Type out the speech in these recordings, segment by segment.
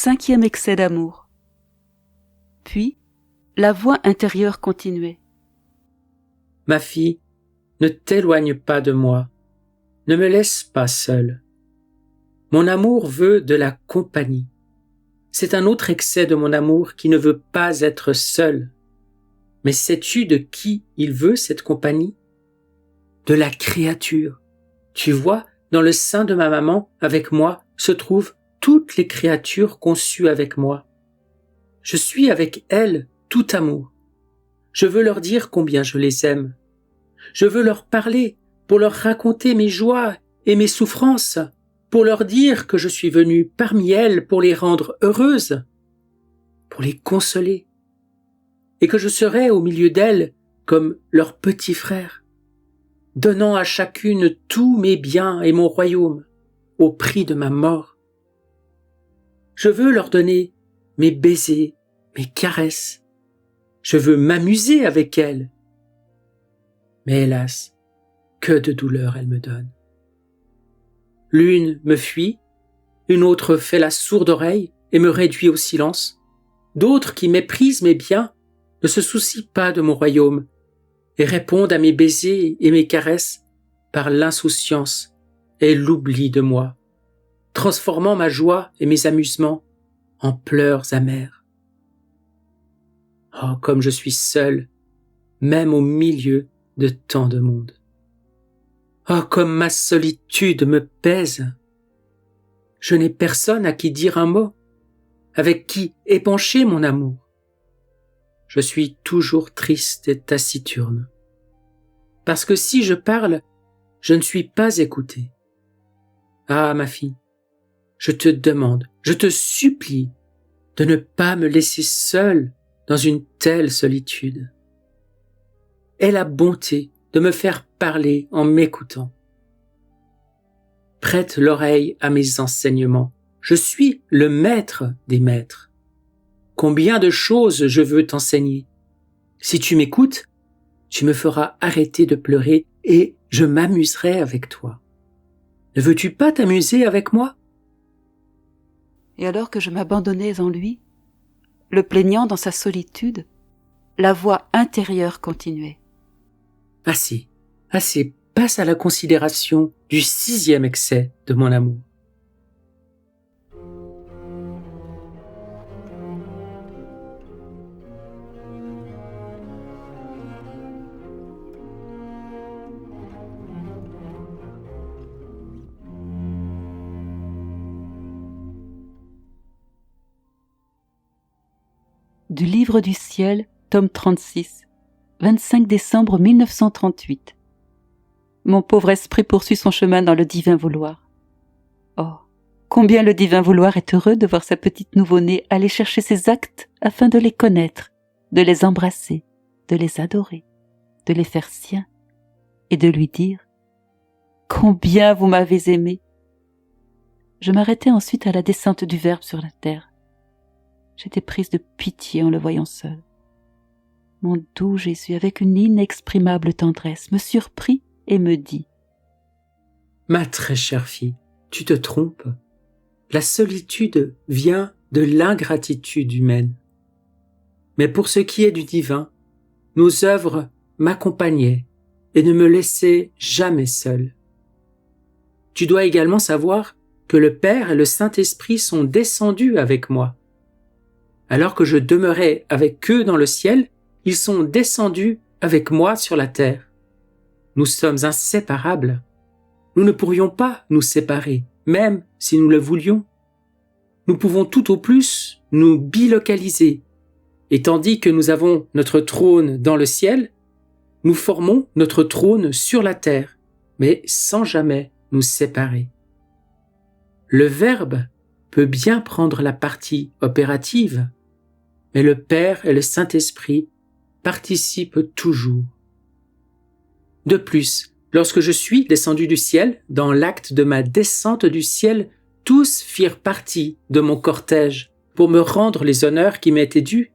5e excès d'amour. Puis, la voix intérieure continuait. Ma fille, ne t'éloigne pas de moi. Ne me laisse pas seule. Mon amour veut de la compagnie. C'est un autre excès de mon amour qui ne veut pas être seul. Mais sais-tu de qui il veut cette compagnie? De la créature. Tu vois, dans le sein de ma maman, avec moi, se trouvent toutes les créatures conçues avec moi. Je suis avec elles tout amour. Je veux leur dire combien je les aime. Je veux leur parler pour leur raconter mes joies et mes souffrances, pour leur dire que je suis venu parmi elles pour les rendre heureuses, pour les consoler, et que je serai au milieu d'elles comme leur petit frère, donnant à chacune tous mes biens et mon royaume au prix de ma mort. Je veux leur donner mes baisers, mes caresses. Je veux m'amuser avec elles. Mais hélas, que de douleurs elles me donnent. L'une me fuit, une autre fait la sourde oreille et me réduit au silence. D'autres qui méprisent mes biens ne se soucient pas de mon royaume et répondent à mes baisers et mes caresses par l'insouciance et l'oubli de moi, transformant ma joie et mes amusements en pleurs amers. Oh, comme je suis seul, même au milieu de tant de monde. Oh, comme ma solitude me pèse. Je n'ai personne à qui dire un mot, avec qui épancher mon amour. Je suis toujours triste et taciturne. Parce que si je parle, je ne suis pas écouté. Ah, ma fille, je te demande, je te supplie de ne pas me laisser seule dans une telle solitude. Aie la bonté de me faire parler en m'écoutant. Prête l'oreille à mes enseignements. Je suis le maître des maîtres. Combien de choses je veux t'enseigner. Si tu m'écoutes, tu me feras arrêter de pleurer et je m'amuserai avec toi. Ne veux-tu pas t'amuser avec moi? Et alors que je m'abandonnais en lui, le plaignant dans sa solitude, la voix intérieure continuait. Assez, assez, passe à la considération du 6e excès de mon amour. Du livre du ciel, tome 36, 25 décembre 1938. Mon pauvre esprit poursuit son chemin dans le divin vouloir. Oh, combien le divin vouloir est heureux de voir sa petite nouveau-née aller chercher ses actes afin de les connaître, de les embrasser, de les adorer, de les faire siens, et de lui dire « Combien vous m'avez aimé !» Je m'arrêtai ensuite à la descente du Verbe sur la terre. J'étais prise de pitié en le voyant seul. Mon doux Jésus, avec une inexprimable tendresse, me surprit et me dit « Ma très chère fille, tu te trompes. La solitude vient de l'ingratitude humaine. Mais pour ce qui est du divin, nos œuvres m'accompagnaient et ne me laissaient jamais seul. Tu dois également savoir que le Père et le Saint-Esprit sont descendus avec moi. Alors que je demeurais avec eux dans le ciel, ils sont descendus avec moi sur la terre. Nous sommes inséparables. Nous ne pourrions pas nous séparer, même si nous le voulions. Nous pouvons tout au plus nous bilocaliser. Et tandis que nous avons notre trône dans le ciel, nous formons notre trône sur la terre, mais sans jamais nous séparer. Le Verbe peut bien prendre la partie opérative, mais le Père et le Saint-Esprit participent toujours. De plus, lorsque je suis descendu du ciel, dans l'acte de ma descente du ciel, tous firent partie de mon cortège pour me rendre les honneurs qui m'étaient dus.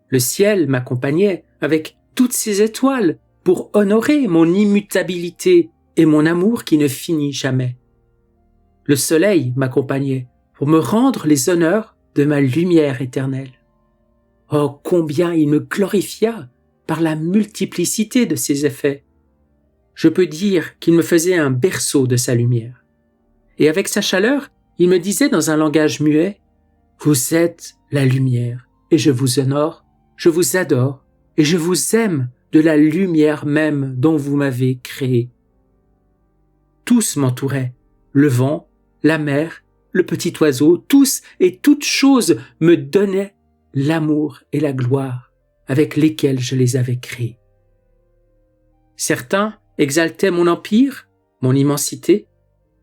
Le ciel m'accompagnait avec toutes ses étoiles pour honorer mon immutabilité et mon amour qui ne finit jamais. Le soleil m'accompagnait pour me rendre les honneurs de ma lumière éternelle. Oh, combien il me glorifia par la multiplicité de ses effets. Je peux dire qu'il me faisait un berceau de sa lumière. Et avec sa chaleur, il me disait dans un langage muet, « Vous êtes la lumière, et je vous honore, je vous adore, et je vous aime de la lumière même dont vous m'avez créé. » Tous m'entouraient, le vent, la mer, le petit oiseau, tous et toutes choses me donnaient l'amour et la gloire avec lesquels je les avais créés. Certains exaltaient mon empire, mon immensité,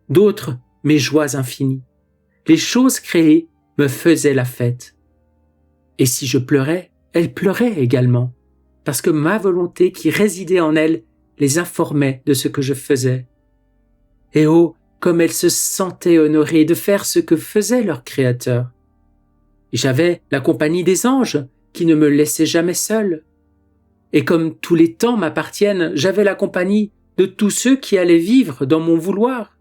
d'autres mes joies infinies. Les choses créées me faisaient la fête. Et si je pleurais, elles pleuraient également, parce que ma volonté qui résidait en elles les informait de ce que je faisais. Et oh, comme elles se sentaient honorées de faire ce que faisait leur Créateur. J'avais la compagnie des anges qui ne me laissaient jamais seul. Et comme tous les temps m'appartiennent, j'avais la compagnie de tous ceux qui allaient vivre dans mon vouloir.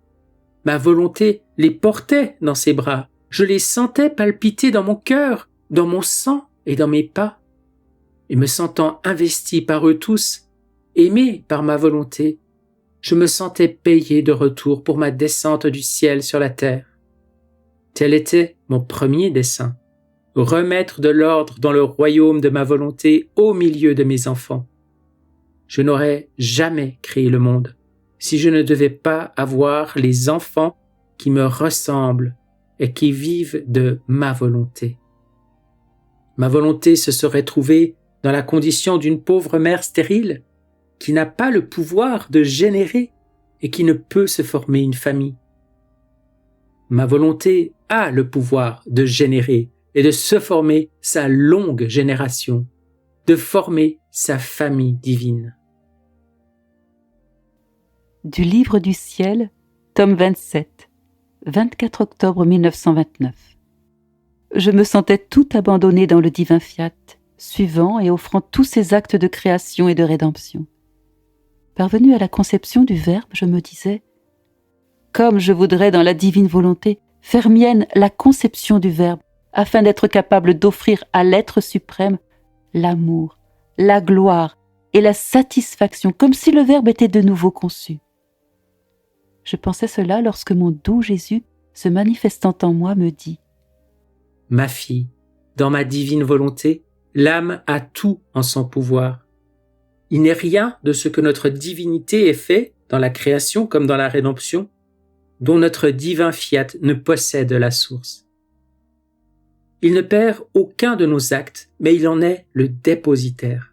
Ma volonté les portait dans ses bras. Je les sentais palpiter dans mon cœur, dans mon sang et dans mes pas. Et me sentant investi par eux tous, aimé par ma volonté, je me sentais payé de retour pour ma descente du ciel sur la terre. Tel était mon premier dessein, remettre de l'ordre dans le royaume de ma volonté au milieu de mes enfants. Je n'aurais jamais créé le monde si je ne devais pas avoir les enfants qui me ressemblent et qui vivent de ma volonté. Ma volonté se serait trouvée dans la condition d'une pauvre mère stérile qui n'a pas le pouvoir de générer et qui ne peut se former une famille. Ma volonté a le pouvoir de générer et de se former sa longue génération, de former sa famille divine. Du livre du ciel, tome 27, 24 octobre 1929. Je me sentais tout abandonné dans le divin fiat, suivant et offrant tous ces actes de création et de rédemption. Parvenu à la conception du Verbe, je me disais « Comme je voudrais dans la divine volonté faire mienne la conception du Verbe, afin d'être capable d'offrir à l'être suprême l'amour, la gloire et la satisfaction, comme si le Verbe était de nouveau conçu. » Je pensais cela lorsque mon doux Jésus, se manifestant en moi, me dit « Ma fille, dans ma divine volonté, l'âme a tout en son pouvoir. Il n'est rien de ce que notre divinité est fait, dans la création comme dans la rédemption, dont notre divin fiat ne possède la source. Il ne perd aucun de nos actes, mais il en est le dépositaire.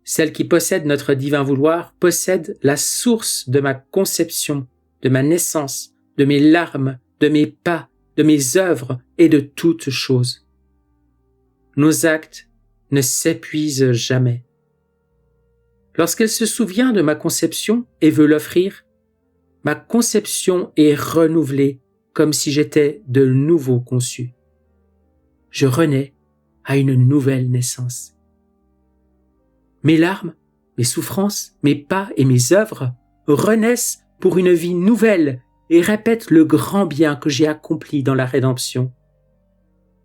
Celle qui possède notre divin vouloir possède la source de ma conception, de ma naissance, de mes larmes, de mes pas, de mes œuvres et de toutes choses. Nos actes ne s'épuisent jamais. Lorsqu'elle se souvient de ma conception et veut l'offrir, ma conception est renouvelée comme si j'étais de nouveau conçu. Je renais à une nouvelle naissance. Mes larmes, mes souffrances, mes pas et mes œuvres renaissent pour une vie nouvelle et répètent le grand bien que j'ai accompli dans la rédemption.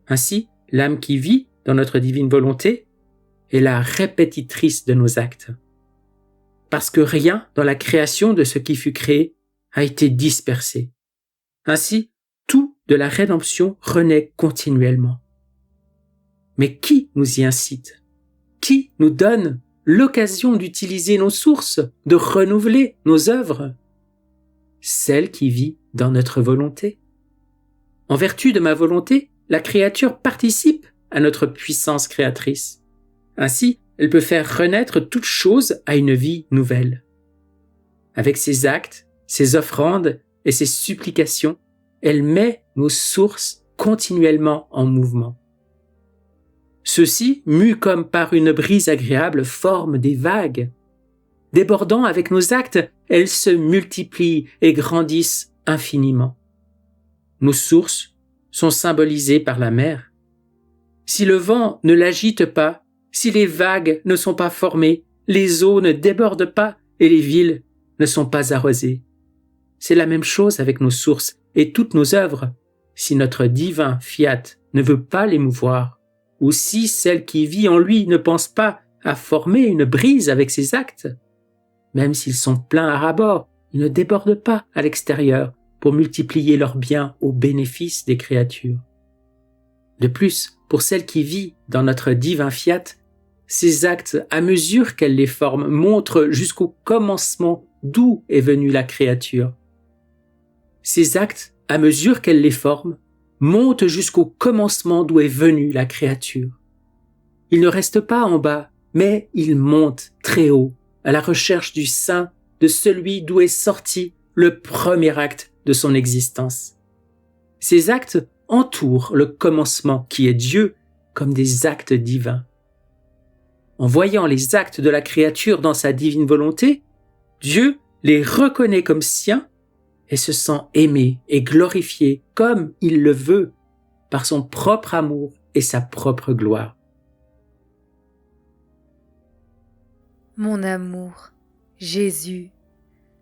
Ainsi, l'âme qui vit dans notre divine volonté est la répétitrice de nos actes. Parce que rien dans la création de ce qui fut créé a été dispersé. Ainsi, tout de la rédemption renaît continuellement. Mais qui nous y incite? Qui nous donne l'occasion d'utiliser nos sources, de renouveler nos œuvres? Celle qui vit dans notre volonté. En vertu de ma volonté, la créature participe à notre puissance créatrice. Ainsi, elle peut faire renaître toute chose à une vie nouvelle. Avec ses actes, ses offrandes et ses supplications, elle met nos sources continuellement en mouvement. Ceux-ci, mus comme par une brise agréable, forment des vagues. Débordant avec nos actes, elles se multiplient et grandissent infiniment. Nos sources sont symbolisées par la mer. Si le vent ne l'agite pas, si les vagues ne sont pas formées, les eaux ne débordent pas et les villes ne sont pas arrosées. C'est la même chose avec nos sources et toutes nos œuvres. si notre divin fiat ne veut pas l'émouvoir, ou si celle qui vit en lui ne pense pas à former une brise avec ses actes, même s'ils sont pleins à ras-bord, ils ne débordent pas à l'extérieur pour multiplier leurs biens au bénéfice des créatures. De plus, pour celle qui vit dans notre divin fiat, ces actes, à mesure qu'elle les forme, montrent jusqu'au commencement d'où est venue la créature. Ces actes, à mesure qu'elle les forme, montent jusqu'au commencement d'où est venue la créature. Ils ne restent pas en bas, mais ils montent très haut, à la recherche du sein de celui d'où est sorti le premier acte de son existence. Ces actes entourent le commencement qui est Dieu comme des actes divins. En voyant les actes de la créature dans sa divine volonté, Dieu les reconnaît comme siens et se sent aimé et glorifié comme il le veut par son propre amour et sa propre gloire. Mon amour, Jésus,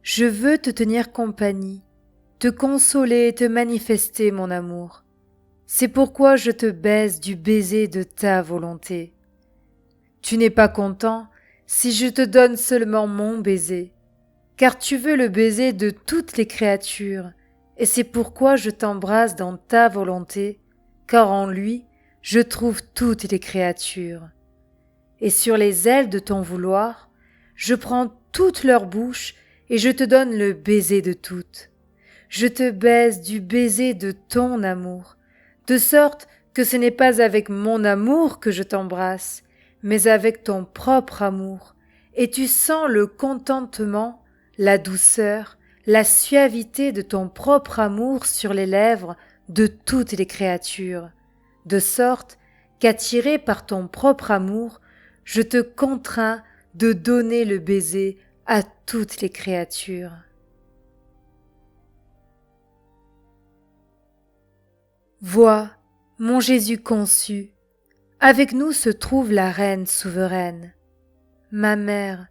je veux te tenir compagnie, te consoler et te manifester mon amour. C'est pourquoi je te baise du baiser de ta volonté. Tu n'es pas content si je te donne seulement mon baiser, car tu veux le baiser de toutes les créatures, et c'est pourquoi je t'embrasse dans ta volonté, car en lui je trouve toutes les créatures. Et sur les ailes de ton vouloir, je prends toute leur bouche et je te donne le baiser de toutes. Je te baise du baiser de ton amour, de sorte que ce n'est pas avec mon amour que je t'embrasse, mais avec ton propre amour, et tu sens le contentement, la douceur, la suavité de ton propre amour sur les lèvres de toutes les créatures, de sorte qu'attiré par ton propre amour, je te contrains de donner le baiser à toutes les créatures. Vois, mon Jésus conçu, avec nous se trouve la Reine souveraine. Ma mère,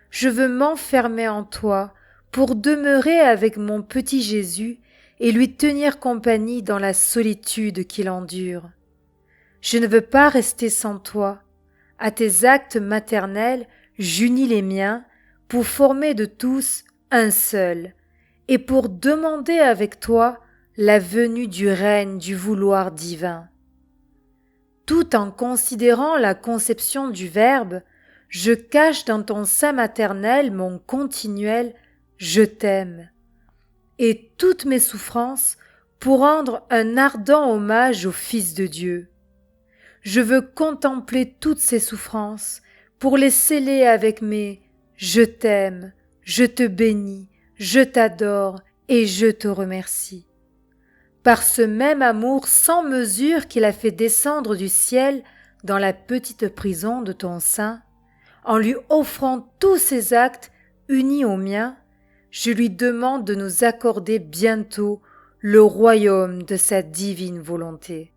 je veux m'enfermer en toi pour demeurer avec mon petit Jésus et lui tenir compagnie dans la solitude qu'il endure. Je ne veux pas rester sans toi. À tes actes maternels, j'unis les miens pour former de tous un seul, et pour demander avec toi la venue du règne du vouloir divin. Tout en considérant la conception du Verbe, je cache dans ton sein maternel mon continuel « je t'aime » et toutes mes souffrances pour rendre un ardent hommage au Fils de Dieu. Je veux contempler toutes ces souffrances pour les sceller avec mes « je t'aime », « je te bénis », « je t'adore » et « je te remercie ». Par ce même amour sans mesure qu'il a fait descendre du ciel dans la petite prison de ton sein, en lui offrant tous ses actes unis aux miens, je lui demande de nous accorder bientôt le royaume de sa divine volonté.